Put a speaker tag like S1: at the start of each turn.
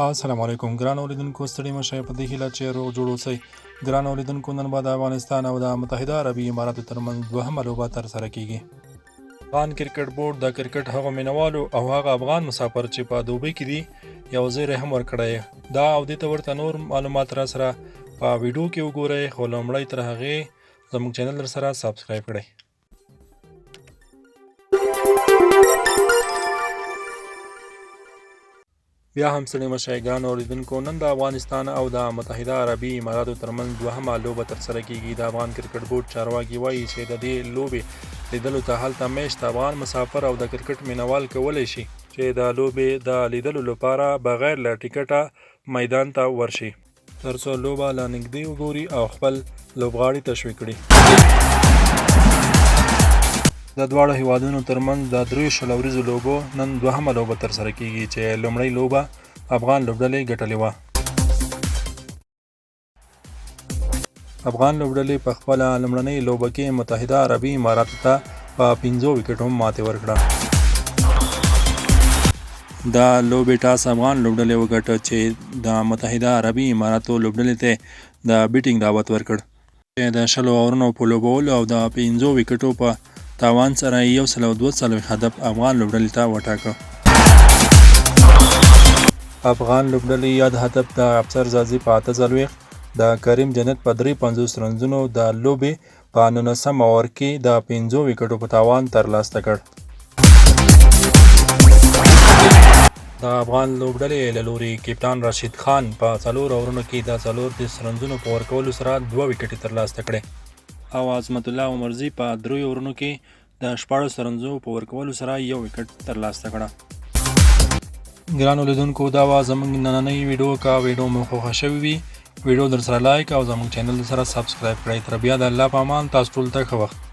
S1: السلام علیکم ګران اوریدونکو ستړي مشه په دې هیله چې روغ جوړ اوسئ ګران اوریدونکو نن به د افغانستان او د متحده عربي اماراتو ترمنځ دوهمه لوبه ترسره کیږي افغان کرکټ بورډ د کرکټ هغو مینوالو او هغه افغان مسافر چې په دوبۍ کې دي یو زیری هم ورکړی دا او دې ته ورته نور معلومات را سره په ویډیو کې وګورئ خو لومړی تر هغې زموږ چینل در سره سبسکرایب کړئ بیا هم ستړي مشئ ګران اوریدونکو نن د افغانستان او د متحده عربي اماراتو ترمنځ دوهمه لوبه ترسره کیږي د افغان کرکټ بورډ چارواکي وایي چې د دې لوبې لیدلو ته هلته میشت افغان مسافر او د کرکټ مینوال کولی شي چې د لوبې د لیدلو لپاره بغیر له ټکټه میدان ته ورشي ترڅو لوبه له نږدې وګوري او خپل لوبغاړي تشویق کړي د دواړو هیوادونو ترمنځ د 23 ورځو لوبو نن دوهمه لوبه ترسره کیږي چې لومړۍ لوبه افغان لوبډلې ګټلې وه افغان لوبډلې په خپله لومړنۍ لوبه کې متحده عربي اماراتو ته په 5 وکټو ماتې ورکړه د لوبې ټاس افغان لوبډلې وګټه چې د متحده عربي اماراتو لوبډلې ته د بیټینګ دعوت ورکړ چې د 20 اورونو په لوبولو او د 5 وکټو په تاوان سره 142 هدف افغان لوبډلې ته وټاکه افغان لوبډلې یاد هدف د افسر زازي په 48 د کریم جنت په 53 رنزونو د لوبې په 19 اوور کې د 5 وکټو په تاوان ترلاسه کړ د افغان لوبډلې له لوري کپتان راشد خان په 4 اورونو کې د 34 رنزونو په ورکولو سره 2 وکټې ترلاسه کړې او عظمت الله عمرزي په 3 اورونو کې د 14 رنزو په ورکولو سره 1 وکټ ترلاسه کړه ګران اولیدونکو دا وه زموږ نننۍ ویډیو که ویډیو مو خوښه شوې وي ویډیو در سره لایک او زموږ چینل سره سبسکرایب کړئ تر بیا د الله په امان تاسو ټولو ته ښه وخت